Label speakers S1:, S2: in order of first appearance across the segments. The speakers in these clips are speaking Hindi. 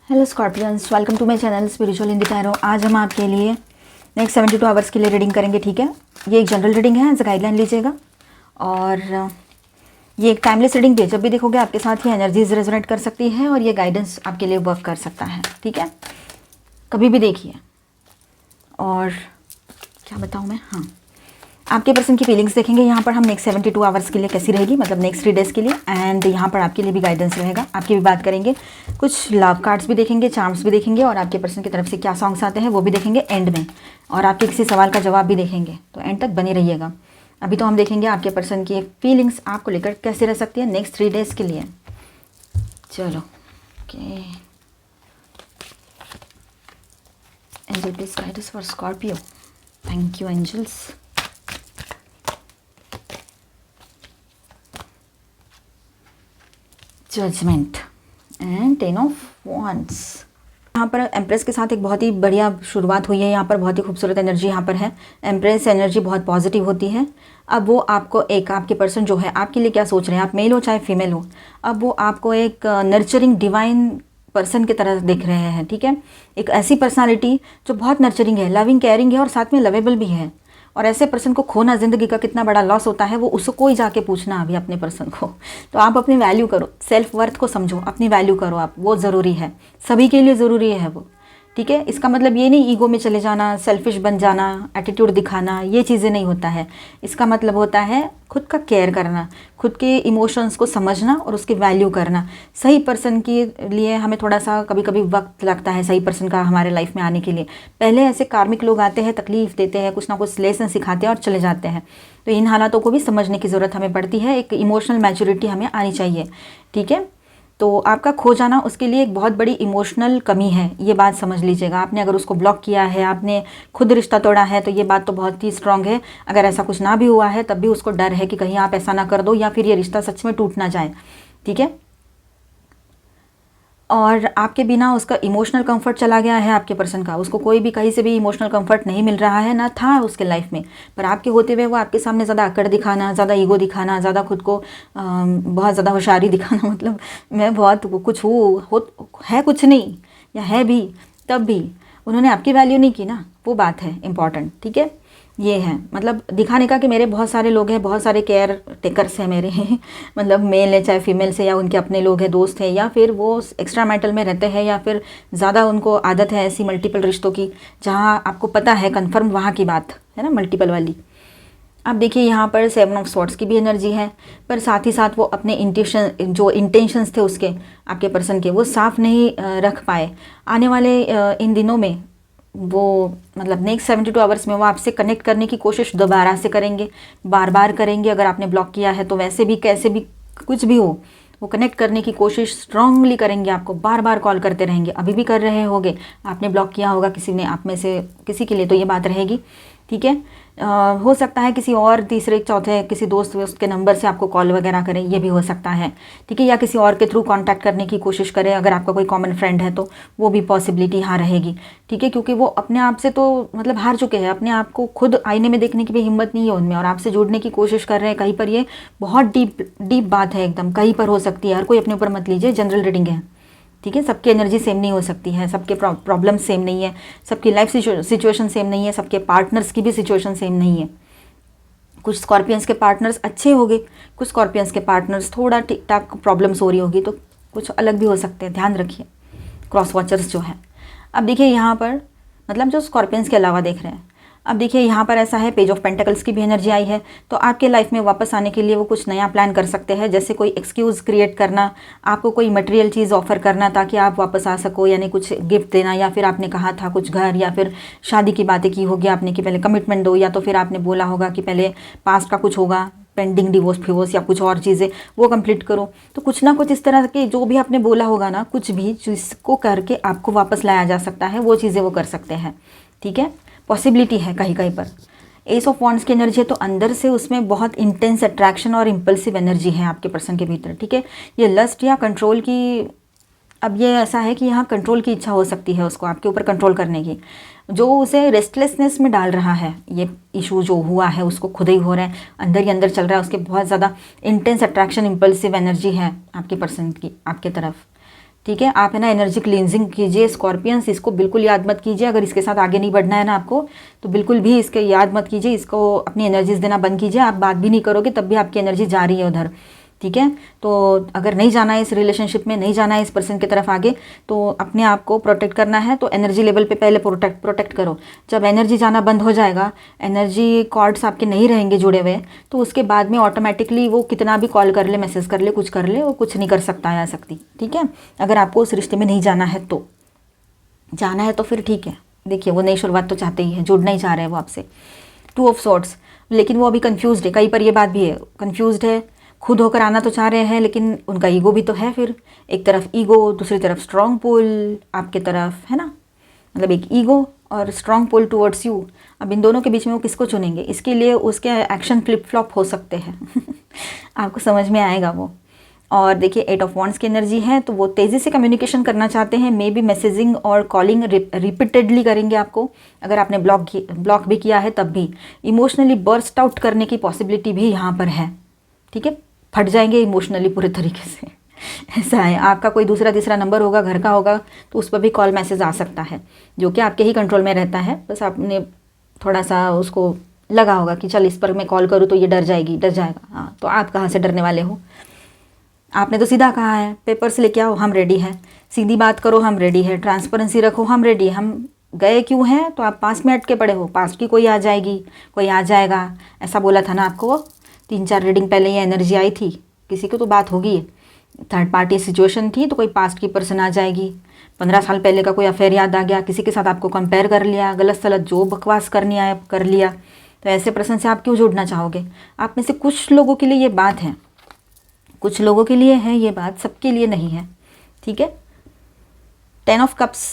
S1: Hello Scorpions, welcome to my channel spiritual in the tarot. आज हम आपके लिए नेक्स्ट 72 आवर्स के लिए रीडिंग करेंगे। ठीक है, ये एक जनरल रीडिंग है, एज अ गाइडलाइन लीजिएगा। और ये एक टाइमलेस रीडिंग भी है, जब भी देखोगे आपके साथ ये एनर्जीज रेजोनेट कर सकती है और ये गाइडेंस आपके लिए वर्क कर सकता है। ठीक है, कभी भी देखिए। और क्या बताऊँ मैं, हाँ, आपके पर्सन की फीलिंग्स देखेंगे यहाँ पर हम नेक्स्ट 72 आवर्स के लिए कैसी रहेगी, मतलब नेक्स्ट 3 डेज़ के लिए। एंड यहाँ पर आपके लिए भी गाइडेंस रहेगा, आपकी भी बात करेंगे। कुछ लव कार्ड्स भी देखेंगे, चार्म्स भी देखेंगे, और आपके पर्सन की तरफ से क्या सॉन्ग्स आते हैं वो भी देखेंगे एंड में। और आपके किसी सवाल का जवाब भी देखेंगे, तो एंड तक बने रहिएगा। अभी तो हम देखेंगे आपके पर्सन की फीलिंग्स आपको लेकर कैसे रह सकती है नेक्स्ट 3 डेज़ के लिए। चलो, okay, angel please guide us for Scorpio. Thank you angels. Judgement and 10 of wands. यहाँ पर एम्प्रेस के साथ एक बहुत ही बढ़िया शुरुआत हुई है। यहाँ पर बहुत ही खूबसूरत एनर्जी यहाँ पर है। एम्प्रेस एनर्जी बहुत पॉजिटिव होती है। अब वो आपको एक, आपके पर्सन जो है आपके लिए क्या सोच रहे हैं, आप मेल हो चाहे फीमेल हो, अब वो आपको एक नर्चरिंग डिवाइन पर्सन की तरह दिख रहे हैं। ठीक है, एक ऐसी पर्सनालिटी जो बहुत नर्चरिंग है, लविंग, केयरिंग है और साथ में लवेबल भी है। और ऐसे पर्सन को खोना ज़िंदगी का कितना बड़ा लॉस होता है, वो उसको ही जाके पूछना अभी अपने पर्सन को। तो आप अपनी वैल्यू करो, सेल्फ वर्थ को समझो, अपनी वैल्यू करो आप, वो ज़रूरी है, सभी के लिए ज़रूरी है वो। ठीक है, इसका मतलब ये नहीं ईगो में चले जाना, सेल्फिश बन जाना, एटीट्यूड दिखाना, ये चीज़ें नहीं होता है। इसका मतलब होता है खुद का केयर करना, खुद के इमोशंस को समझना और उसकी वैल्यू करना। सही पर्सन के लिए हमें थोड़ा सा कभी कभी वक्त लगता है, सही पर्सन का हमारे लाइफ में आने के लिए। पहले ऐसे कार्मिक लोग आते हैं, तकलीफ़ देते हैं, कुछ ना कुछ लेसन सिखाते हैं और चले जाते हैं। तो इन हालातों को भी समझने की ज़रूरत हमें पड़ती है, एक इमोशनल मैच्योरिटी हमें आनी चाहिए। ठीक है, तो आपका खो जाना उसके लिए एक बहुत बड़ी इमोशनल कमी है, ये बात समझ लीजिएगा। आपने अगर उसको ब्लॉक किया है, आपने खुद रिश्ता तोड़ा है, तो ये बात तो बहुत ही स्ट्रांग है। अगर ऐसा कुछ ना भी हुआ है तब भी उसको डर है कि कहीं आप ऐसा ना कर दो या फिर ये रिश्ता सच में टूट ना जाए। ठीक है, और आपके बिना उसका इमोशनल कंफर्ट चला गया है आपके पर्सन का, उसको कोई भी कहीं से भी इमोशनल कंफर्ट नहीं मिल रहा है, ना था उसके लाइफ में। पर आपके होते हुए वो आपके सामने ज़्यादा अकड़ दिखाना, ज़्यादा ईगो दिखाना, ज़्यादा खुद को बहुत ज़्यादा होशियारी दिखाना, मतलब मैं बहुत कुछ है कुछ नहीं, या है भी, तब भी उन्होंने आपकी वैल्यू नहीं की ना, वो बात है इम्पॉर्टेंट। ठीक है, ये है मतलब दिखाने का कि मेरे बहुत सारे लोग हैं, बहुत सारे केयर टेकर्स हैं मेरे मतलब मेल है चाहे फीमेल से, या उनके अपने लोग हैं, दोस्त हैं, या फिर वो एक्स्ट्रा मैरिटल में रहते हैं, या फिर ज़्यादा उनको आदत है ऐसी मल्टीपल रिश्तों की, जहाँ आपको पता है कन्फर्म वहाँ की बात है ना, मल्टीपल वाली। अब देखिए यहाँ पर 7 ऑफ स्वॉर्ड्स की भी एनर्जी है, पर साथ ही साथ वो अपने इंटेंशंस थे उसके, आपके पर्सन के, वो साफ नहीं रख पाए। आने वाले इन दिनों में वो, मतलब नेक्स्ट 72 आवर्स में वो आपसे कनेक्ट करने की कोशिश दोबारा से करेंगे, बार बार करेंगे। अगर आपने ब्लॉक किया है तो वैसे भी कैसे भी कुछ भी हो, वो कनेक्ट करने की कोशिश स्ट्रांगली करेंगे, आपको बार बार कॉल करते रहेंगे। अभी भी कर रहे होंगे, आपने ब्लॉक किया होगा किसी ने, आप में से किसी के लिए तो ये बात रहेगी। ठीक है, हो सकता है किसी और तीसरे चौथे किसी दोस्त वोस्त के नंबर से आपको कॉल वगैरह करें, ये भी हो सकता है। ठीक है, या किसी और के थ्रू कांटेक्ट करने की कोशिश करें, अगर आपका कोई कॉमन फ्रेंड है तो वो भी पॉसिबिलिटी यहाँ रहेगी। ठीक है, क्योंकि वो अपने आप से तो मतलब हार चुके हैं, अपने आप को खुद आईने में देखने की भी हिम्मत नहीं है उनमें, और आपसे जुड़ने की कोशिश कर रहे हैं। कहीं पर ये बहुत डीप बात है, एकदम कहीं पर हो सकती है। हर कोई अपने ऊपर मत लीजिए, जनरल रीडिंग है। ठीक है, सबकी एनर्जी सेम नहीं हो सकती है, सबके प्रॉब्लम सेम नहीं है, सबकी लाइफ सिचुएशन सेम नहीं है, सबके पार्टनर्स की भी सिचुएशन सेम नहीं है। कुछ स्कॉर्पियंस के पार्टनर्स अच्छे होंगे, कुछ स्कॉर्पियंस के पार्टनर्स थोड़ा ठीक ठाक प्रॉब्लम्स हो रही होगी, तो कुछ अलग भी हो सकते हैं, ध्यान रखिए क्रॉस वॉचर्स जो है। अब देखिए यहाँ पर, मतलब जो स्कॉर्पियंस के अलावा देख रहे हैं, अब देखिए यहाँ पर ऐसा है, पेज ऑफ पेंटिकल्स की भी एनर्जी आई है। तो आपके लाइफ में वापस आने के लिए वो कुछ नया प्लान कर सकते हैं, जैसे कोई एक्सक्यूज़ क्रिएट करना, आपको कोई मटेरियल चीज़ ऑफर करना ताकि आप वापस आ सको, यानी कुछ गिफ्ट देना, या फिर आपने कहा था कुछ घर या फिर शादी की बातें की होगी आपने कि पहले कमिटमेंट दो, या तो फिर आपने बोला होगा कि पहले पास्ट का कुछ होगा, पेंडिंग डिवोर्स फिवोर्स या कुछ और चीज़ें, वो कंप्लीट करो। तो कुछ ना कुछ इस तरह के जो भी आपने बोला होगा ना, कुछ भी जिसको करके आपको वापस लाया जा सकता है, वो चीज़ें वो कर सकते हैं। ठीक है, पॉसिबिलिटी है कहीं कहीं पर। एस ऑफ वॉन्ड्स की एनर्जी है, तो अंदर से उसमें बहुत इंटेंस अट्रैक्शन और इम्पल्सिव एनर्जी है आपके पर्सन के भीतर। ठीक है, ये लस्ट या कंट्रोल की, अब ये ऐसा है कि यहाँ कंट्रोल की इच्छा हो सकती है उसको, आपके ऊपर कंट्रोल करने की, जो उसे रेस्टलेसनेस में डाल रहा है। ये इशू जो हुआ है उसको खुद ही हो रहा है, अंदर ही अंदर चल रहा है, उसके बहुत ज़्यादा इंटेंस अट्रैक्शन, इम्पल्सिव एनर्जी है आपके पर्सन की आपके तरफ। ठीक है, आप है ना एनर्जी क्लींजिंग कीजिए स्कॉर्पियंस, इसको बिल्कुल याद मत कीजिए। अगर इसके साथ आगे नहीं बढ़ना है ना आपको, तो बिल्कुल भी इसके याद मत कीजिए, इसको अपनी एनर्जीज देना बंद कीजिए। आप बात भी नहीं करोगे तब भी आपकी एनर्जी जा रही है उधर, ठीक है। तो अगर नहीं जाना है इस रिलेशनशिप में, नहीं जाना है इस पर्सन की तरफ आगे, तो अपने आप को प्रोटेक्ट करना है। तो एनर्जी लेवल पे पहले प्रोटेक्ट करो। जब एनर्जी जाना बंद हो जाएगा, एनर्जी कॉर्ड्स आपके नहीं रहेंगे जुड़े हुए, तो उसके बाद में ऑटोमेटिकली वो कितना भी कॉल कर ले, मैसेज कर ले, कुछ कर ले, वो कुछ नहीं कर सकता या सकती, ठीक है। अगर आपको उस रिश्ते में नहीं जाना है तो, जाना है तो फिर ठीक है। देखिए वो नई शुरुआत तो चाहते ही है, जुड़ना ही चाह रहे हैं वो आपसे। 2 ऑफ सॉर्ड्स, लेकिन वो अभी कंफ्यूज्ड है। कई पर ये बात भी है, कंफ्यूज्ड है, खुद होकर आना तो चाह रहे हैं, लेकिन उनका ईगो भी तो है। फिर एक तरफ ईगो, दूसरी तरफ स्ट्रॉन्ग पुल आपके तरफ, है ना। मतलब एक ईगो और स्ट्रॉन्ग पुल टुवर्ड्स यू। अब इन दोनों के बीच में वो किसको चुनेंगे, इसके लिए उसके एक्शन फ्लिप फ्लॉप हो सकते हैं आपको समझ में आएगा वो। और देखिए 8 ऑफ वॉन्ड्स की एनर्जी है, तो वो तेज़ी से कम्युनिकेशन करना चाहते हैं। मे बी मैसेजिंग और कॉलिंग रिपीटेडली करेंगे आपको। अगर आपने ब्लॉक भी किया है तब भी इमोशनली बर्स्ट आउट करने की पॉसिबिलिटी भी यहाँ पर है, ठीक है। फट जाएंगे इमोशनली पूरे तरीके से ऐसा है। आपका कोई दूसरा तीसरा नंबर होगा, घर का होगा, तो उस पर भी कॉल मैसेज आ सकता है, जो कि आपके ही कंट्रोल में रहता है। बस आपने थोड़ा सा उसको लगा होगा कि चल इस पर मैं कॉल करूँ तो ये डर जाएगा। हाँ, तो आप कहाँ से डरने वाले हो, आपने तो सीधा कहा है, पेपर्स लेके आओ, हम रेडी हैं। सीधी बात करो, हम रेडी है। ट्रांसपेरेंसी रखो, हम रेडी। हम गए क्यों हैं, तो आप पास में अटके पड़े हो। पास्ट की कोई आ जाएगी, कोई आ जाएगा, ऐसा बोला था ना आपको। 3-4 रीडिंग पहले ये एनर्जी आई थी, किसी की तो बात होगी। थर्ड पार्टी सिचुएशन थी, तो कोई पास्ट की पर्सन आ जाएगी। 15 साल पहले का कोई अफेयर याद आ गया, किसी के साथ आपको कंपेयर कर लिया, गलत सलत जो बकवास करनी आए कर लिया। तो ऐसे पर्सन से आप क्यों जुड़ना चाहोगे। आप में से कुछ लोगों के लिए ये बात है, कुछ लोगों के लिए है ये बात, सबके लिए नहीं है, ठीक है। 10 ऑफ कप्स,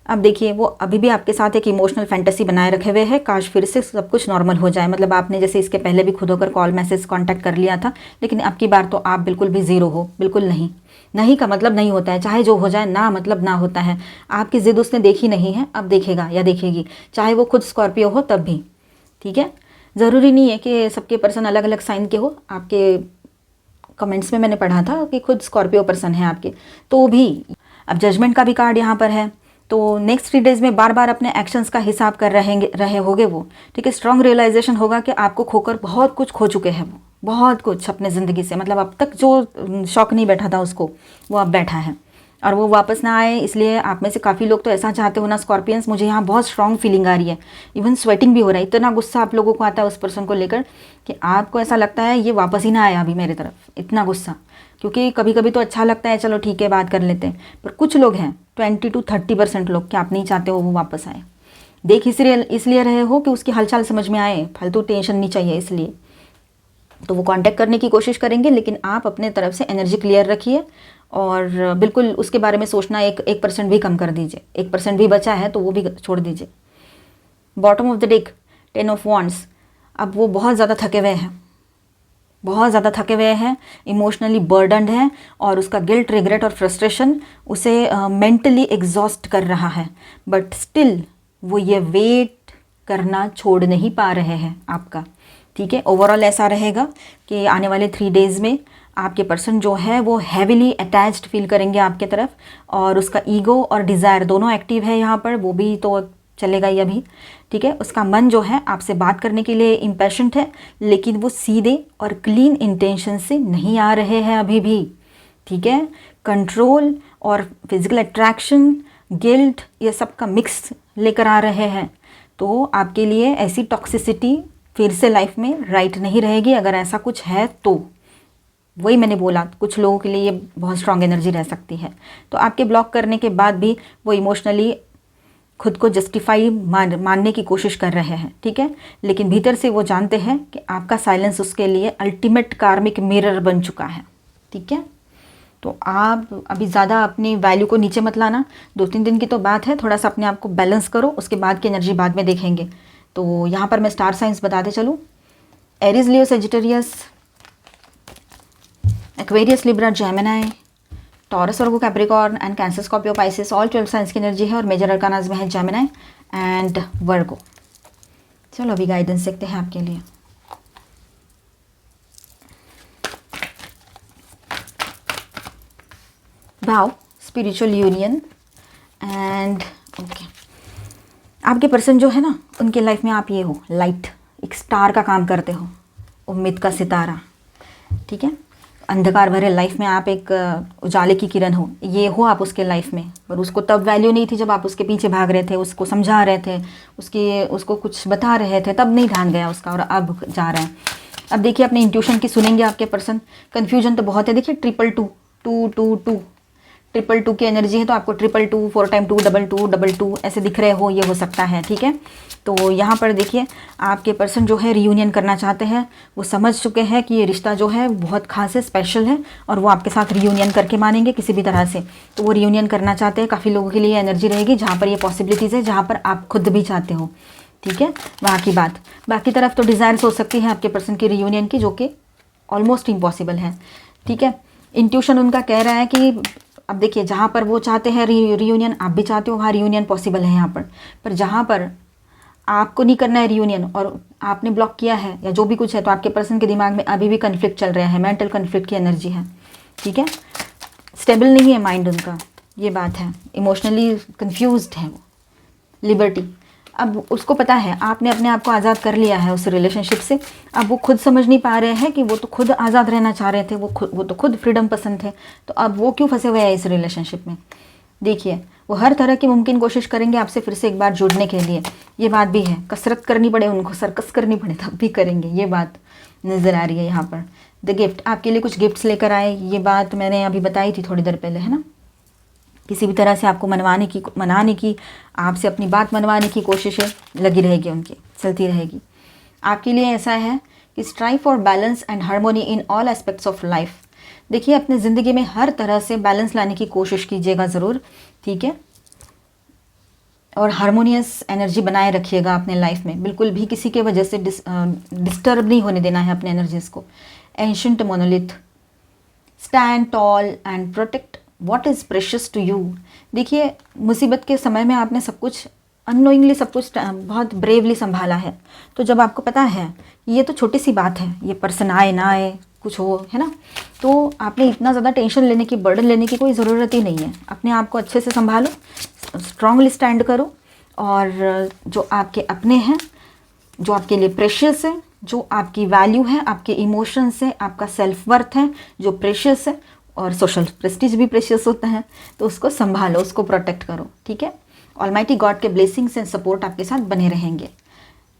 S1: अब देखिए वो अभी भी आपके साथ एक इमोशनल फैंटेसी बनाए रखे हुए है। काश फिर से सब कुछ नॉर्मल हो जाए। मतलब आपने जैसे इसके पहले भी खुद होकर कॉल मैसेज कांटेक्ट कर लिया था, लेकिन अब की बार तो आप बिल्कुल भी ज़ीरो हो। बिल्कुल नहीं, नहीं का मतलब नहीं होता है, चाहे जो हो जाए, ना मतलब ना होता है। आपकी ज़िद उसने देखी नहीं है, अब देखेगा या देखेगी, चाहे वो खुद स्कॉर्पियो हो तब भी, ठीक है। ज़रूरी नहीं है कि सबके पर्सन अलग अलग साइन के हो। आपके कमेंट्स में मैंने पढ़ा था कि खुद स्कॉर्पियो पर्सन है आपके, तो भी। अब जजमेंट का भी कार्ड यहाँ पर है, तो नेक्स्ट 3 डेज में बार बार अपने एक्शंस का हिसाब कर रहे होगे वो, ठीक है। स्ट्रॉन्ग रियलाइजेशन होगा कि आपको खोकर बहुत कुछ खो चुके हैं वो, बहुत कुछ अपने ज़िंदगी से। मतलब अब तक जो शौक नहीं बैठा था उसको, वो अब बैठा है, और वो वापस ना आए। इसलिए आप में से काफ़ी लोग तो ऐसा चाहते हो ना स्कॉर्पियंस। मुझे यहाँ बहुत स्ट्रॉन्ग फीलिंग आ रही है, इवन स्वेटिंग भी हो रहा है। इतना गुस्सा आप लोगों को आता है उस पर्सन को लेकर कि आपको ऐसा लगता है ये वापस ही ना आया अभी मेरे तरफ, इतना गुस्सा। क्योंकि कभी कभी तो अच्छा लगता है, चलो ठीक है बात कर लेते हैं, पर कुछ लोग हैं 20 to 30% लोग कि आप नहीं चाहते हो वो वापस आए। देख इसलिए रहे हो कि उसकी हालचाल समझ में आए, फालतू टेंशन नहीं चाहिए, इसलिए तो वो कांटेक्ट करने की कोशिश करेंगे। लेकिन आप अपने तरफ से एनर्जी क्लियर रखिए, और बिल्कुल उसके बारे में सोचना 1% भी कम कर दीजिए। 1% भी बचा है तो वो भी छोड़ दीजिए। Bottom of the deck 10 of wands, अब वो बहुत ज़्यादा थके हुए हैं, बहुत ज़्यादा थके हुए हैं, इमोशनली बर्डनड है, और उसका गिल्ट, रिग्रेट और फ्रस्ट्रेशन उसे मेंटली एग्जॉस्ट कर रहा है। बट स्टिल वो ये वेट करना छोड़ नहीं पा रहे हैं आपका, ठीक है। ओवरऑल ऐसा रहेगा कि आने वाले 3 डेज़ में आपके पर्सन जो है वो हैविली अटैच्ड फील करेंगे आपके तरफ, और उसका ईगो और डिज़ायर दोनों एक्टिव है यहाँ पर, वो भी तो चलेगा ही अभी, ठीक है। उसका मन जो है आपसे बात करने के लिए इम्पेशेंट है, लेकिन वो सीधे और क्लीन इंटेंशन से नहीं आ रहे हैं अभी भी, ठीक है। कंट्रोल और फिजिकल अट्रैक्शन, गिल्ट, ये सब का मिक्स लेकर आ रहे हैं। तो आपके लिए ऐसी टॉक्सिसिटी फिर से लाइफ में राइट नहीं रहेगी। अगर ऐसा कुछ है तो वही मैंने बोला, कुछ लोगों के लिए ये बहुत स्ट्रॉन्ग एनर्जी रह सकती है। तो आपके ब्लॉक करने के बाद भी वो इमोशनली खुद को जस्टिफाई मानने की कोशिश कर रहे हैं, ठीक है। लेकिन भीतर से वो जानते हैं कि आपका साइलेंस उसके लिए अल्टीमेट कार्मिक मिरर बन चुका है, ठीक है। तो आप अभी ज़्यादा अपनी वैल्यू को नीचे मत लाना। 2-3 दिन की तो बात है, थोड़ा सा अपने आप को बैलेंस करो, उसके बाद की एनर्जी बाद में देखेंगे। तो यहाँ पर मैं स्टार साइंस बताते चलूँ। Aries, Leo, Sagittarius, Aquarius, Libra, Gemini, taurus, Virgo, Capricorn and cancer, Scorpio, Pisces, all 12 science की एनर्जी है, और मेजर अरकानाज में है जेमिनी एंड वर्गो। चलो अभी गाइडेंस देखते हैं आपके लिए। Wow, spiritual union and okay. आपके पर्सन जो है ना, उनके लाइफ में आप ये हो, लाइट, एक स्टार का काम करते हो, उम्मीद का सितारा, ठीक है। अंधकार भरे लाइफ में आप एक उजाले की किरण हो, ये हो आप उसके लाइफ में। पर उसको तब वैल्यू नहीं थी जब आप उसके पीछे भाग रहे थे, उसको समझा रहे थे, उसको कुछ बता रहे थे, तब नहीं ध्यान गया उसका, और अब जा रहा है। अब देखिए अपने इंट्यूशन की सुनेंगे आपके पर्सन। कन्फ्यूजन तो बहुत है, देखिए 222 222 की एनर्जी है, तो आपको 222 4 टाइम 2 2 ऐसे दिख रहे हो, ये हो सकता है, ठीक है। तो यहाँ पर देखिए आपके पर्सन जो है रियूनियन करना चाहते हैं, वो समझ चुके हैं कि ये रिश्ता जो है बहुत खास है, स्पेशल है, और वो आपके साथ रियूनियन करके मानेंगे किसी भी तरह से। तो वो रियूनियन करना चाहते हैं। काफ़ी लोगों के लिए एनर्जी रहेगी जहाँ पर ये पॉसिबिलिटीज़ है, जहाँ पर आप खुद भी चाहते हो, ठीक है, वहाँ की बात। बाकी तरफ तो डिज़ायर्स हो सकती है आपके पर्सन की रियूनियन की, जो कि ऑलमोस्ट इम्पॉसिबल है, ठीक है। इंट्यूशन उनका कह रहा है कि अब देखिए जहाँ पर वो चाहते हैं रियूनियन, आप भी चाहते हो, वहाँ रियूनियन पॉसिबल है यहाँ पर जहाँ पर आपको नहीं करना है रियूनियन और आपने ब्लॉक किया है या जो भी कुछ है, तो आपके पर्सन के दिमाग में अभी भी कन्फ्लिक्ट चल रहा है, मेंटल कन्फ्लिक्ट की एनर्जी है, ठीक है। स्टेबल नहीं है माइंड उनका, ये बात है। इमोशनली कन्फ्यूज्ड है वो। लिबर्टी, अब उसको पता है आपने अपने आप को आज़ाद कर लिया है उस रिलेशनशिप से। अब वो खुद समझ नहीं पा रहे हैं कि वो तो खुद आज़ाद रहना चाह रहे थे, वो तो खुद फ्रीडम पसंद थे, तो अब वो क्यों फंसे हुए हैं इस रिलेशनशिप में। देखिए वो हर तरह की मुमकिन कोशिश करेंगे आपसे फिर से एक बार जुड़ने के लिए, ये बात भी है। कसरत करनी पड़े उनको, सर्कस करनी पड़े, तब भी करेंगे, ये बात नज़र आ रही है यहाँ पर। द गिफ्ट, आपके लिए कुछ गिफ्ट्स लेकर आए, ये बात मैंने अभी बताई थी थोड़ी देर पहले, है ना। किसी भी तरह से आपको मनाने की आपसे अपनी बात मनवाने की कोशिशें लगी रहेगी, उनकी चलती रहेगी। आपके लिए ऐसा है कि strive for balance and harmony in all aspects of life. देखिए अपने ज़िंदगी में हर तरह से बैलेंस लाने की कोशिश कीजिएगा ज़रूर, ठीक है। और हारमोनियस एनर्जी बनाए रखिएगा अपने लाइफ में, बिल्कुल भी किसी के वजह से डिस्टर्ब नहीं होने देना है अपने एनर्जीज़ को। Ancient monolith, stand tall and protect what is precious to you. देखिए मुसीबत के समय में आपने सब कुछ अननोइंगली, सब कुछ बहुत ब्रेवली संभाला है। तो जब आपको पता है ये तो छोटी सी बात है, ये पर्सन आए ना आए कुछ हो, है ना, तो आपने इतना ज़्यादा टेंशन लेने की, बर्डन लेने की कोई ज़रूरत ही नहीं है। अपने आप को अच्छे से संभालो, स्ट्रांगली स्टैंड करो, और जो आपके अपने हैं, जो आपके लिए प्रेशियस है, जो आपकी वैल्यू है, आपके इमोशंस है, आपका सेल्फ वर्थ है जो प्रेशियस है, और सोशल प्रेस्टीज भी प्रेशियस होता है, तो उसको संभालो, उसको प्रोटेक्ट करो, ठीक है। ऑलमाइटी गॉड के ब्लेसिंग्स एंड सपोर्ट आपके साथ बने रहेंगे।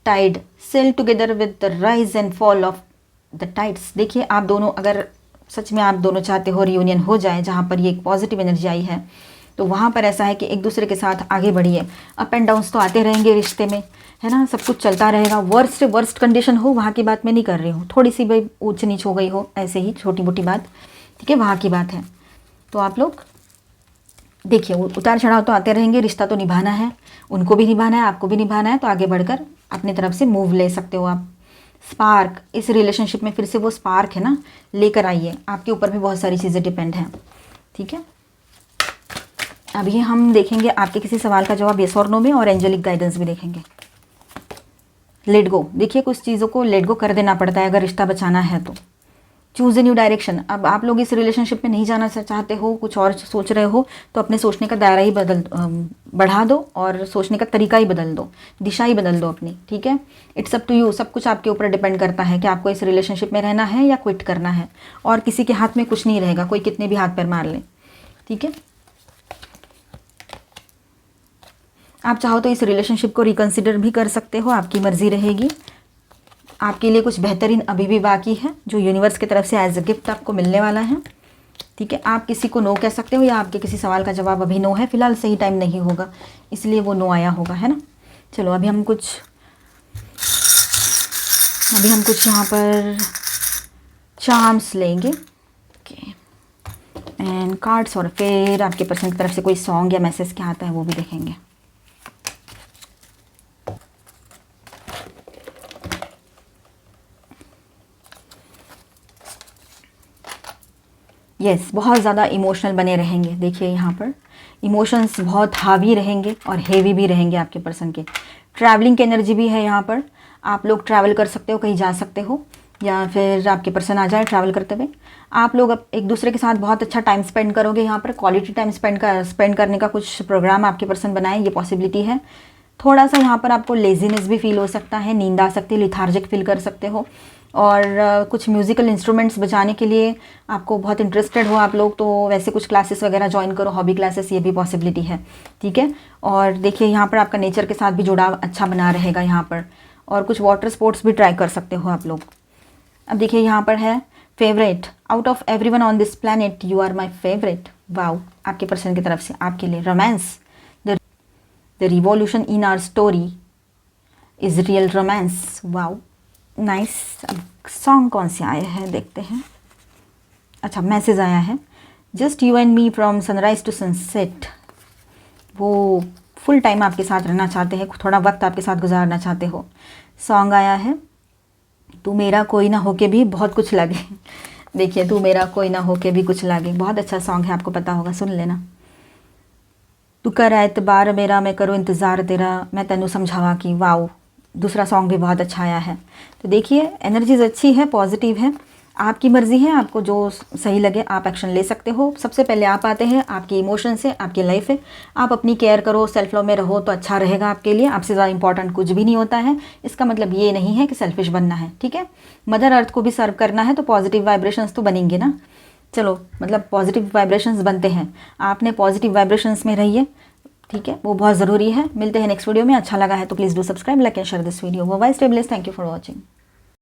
S1: Tide, sail together with the rise and fall of the tides. देखिए आप दोनों, अगर सच में आप दोनों चाहते हो रियूनियन हो जाए, जहाँ पर ये एक पॉजिटिव एनर्जी आई है, तो वहाँ पर ऐसा है कि एक दूसरे के साथ आगे बढ़िए। अप एंड डाउन्स तो आते रहेंगे रिश्ते में, है ना, सब कुछ चलता रहेगा। वर्स्ट से वर्स्ट कंडीशन हो, वहाँ की बात मैं नहीं कर रही हूँ, थोड़ी सी भाई ऊंच नीच हो गई हो, ऐसे ही छोटी मोटी बात, ठीक है, वहाँ की बात है। तो आप लोग देखिए उतार चढ़ाव तो आते रहेंगे, रिश्ता तो निभाना है, उनको भी निभाना है, आपको भी निभाना है, तो आगे बढ़कर अपनी तरफ से मूव ले सकते हो आप। स्पार्क, इस रिलेशनशिप में फिर से वो स्पार्क है ना, लेकर आइए। आपके ऊपर भी बहुत सारी चीज़ें डिपेंड हैं, ठीक है। अभी हम देखेंगे आपके किसी सवाल का जवाब येस और नो में, और एंजेलिक गाइडेंस भी देखेंगे। लेट गो, देखिए कुछ चीज़ों को लेट गो कर देना पड़ता है अगर रिश्ता बचाना है तो। चूज़ ए न्यू डायरेक्शन, अब आप लोग इस रिलेशनशिप में नहीं जाना चाहते हो, कुछ और सोच रहे हो, तो अपने सोचने का दायरा ही बढ़ा दो, और सोचने का तरीका ही बदल दो, दिशा ही बदल दो अपनी, ठीक है। इट्स अप टू यू, सब कुछ आपके ऊपर डिपेंड करता है कि आपको इस रिलेशनशिप में रहना है या क्विट करना है, और किसी के हाथ में कुछ नहीं रहेगा, कोई कितने भी हाथ पैर मार ले, ठीक है। आप चाहो तो इस रिलेशनशिप को रिकंसिडर भी कर सकते हो, आपकी मर्जी रहेगी। आपके लिए कुछ बेहतरीन अभी भी बाकी है, जो यूनिवर्स की तरफ से एज अ गिफ्ट आपको मिलने वाला है, ठीक है। आप किसी को नो कह सकते हो, या आपके किसी सवाल का जवाब अभी नो है, फिलहाल सही टाइम नहीं होगा, इसलिए वो नो आया होगा, है ना। चलो अभी हम कुछ यहाँ पर चार्म्स लेंगे, ओके, एंड कार्ड्स, और फिर आपके पर्सन की तरफ से कोई सॉन्ग या मैसेज क्या आता है वो भी देखेंगे। यस, बहुत ज़्यादा इमोशनल बने रहेंगे। देखिए यहाँ पर इमोशंस बहुत हावी रहेंगे और हेवी भी रहेंगे आपके पर्सन के। ट्रैवलिंग की एनर्जी भी है यहाँ पर, आप लोग ट्रैवल कर सकते हो, कहीं जा सकते हो, या फिर आपके पर्सन आ जाए ट्रैवल करते हुए। आप लोग अब एक दूसरे के साथ बहुत अच्छा टाइम स्पेंड करोगे, यहाँ पर क्वालिटी टाइम स्पेंड करने का कुछ प्रोग्राम आपके पर्सन बनाए, ये पॉसिबिलिटी है। थोड़ा सा यहाँ पर आपको लेजीनेस भी फील हो सकता है, नींद आ सकती है, लिथार्जिक फील कर सकते हो। और कुछ म्यूज़िकल इंस्ट्रूमेंट्स बजाने के लिए आपको बहुत इंटरेस्टेड हो आप लोग, तो वैसे कुछ क्लासेस वगैरह ज्वाइन करो, हॉबी क्लासेस, ये भी पॉसिबिलिटी है, ठीक है। और देखिए यहाँ पर आपका नेचर के साथ भी जुड़ाव अच्छा बना रहेगा यहाँ पर। और कुछ वाटर स्पोर्ट्स भी ट्राई कर सकते हो आप लोग। अब देखिए यहाँ पर है favourite, out of everyone on this planet you are my favourite. Wow, आपके पर्सन की तरफ से आपके लिए romance, the revolution in our story is real romance. Wow, nice. अब सॉन्ग कौन से आए हैं देखते हैं। अच्छा, मैसेज आया है, just you and me from sunrise to sunset. वो फुल टाइम आपके साथ रहना चाहते हैं, थोड़ा वक्त आपके साथ गुजारना चाहते हो। सॉन्ग आया है, तू मेरा कोई ना होके भी बहुत कुछ लगे। देखिए, तू मेरा कोई ना होके भी कुछ लगे, बहुत अच्छा सॉन्ग है, आपको पता होगा, सुन लेना। तू कर एतबार मेरा, मैं करूँ इंतज़ार तेरा, मैं तेनू समझावा कि। वाओ, दूसरा सॉन्ग भी बहुत अच्छा आया है। तो देखिए, एनर्जीज अच्छी है, पॉजिटिव है। आपकी मर्ज़ी है, आपको जो सही लगे आप एक्शन ले सकते हो। सबसे पहले आप आते हैं, आपके इमोशन से, आपकी लाइफ है। आप अपनी केयर करो, सेल्फ लव में रहो तो अच्छा रहेगा आपके लिए। आपसे ज़्यादा इंपॉर्टेंट कुछ भी नहीं होता है। इसका मतलब ये नहीं है कि सेल्फिश बनना है, ठीक है। मदर अर्थ को भी सर्व करना है तो पॉजिटिव वाइब्रेशंस तो बनेंगे ना। चलो, मतलब पॉजिटिव वाइब्रेशंस बनते हैं, आपने पॉजिटिव वाइब्रेशंस में रहिए, ठीक है, वो बहुत ज़रूरी है। मिलते हैं नेक्स्ट वीडियो में। अच्छा लगा है तो please do subscribe, like and share this video. Bye, stay blessed, thank you for watching.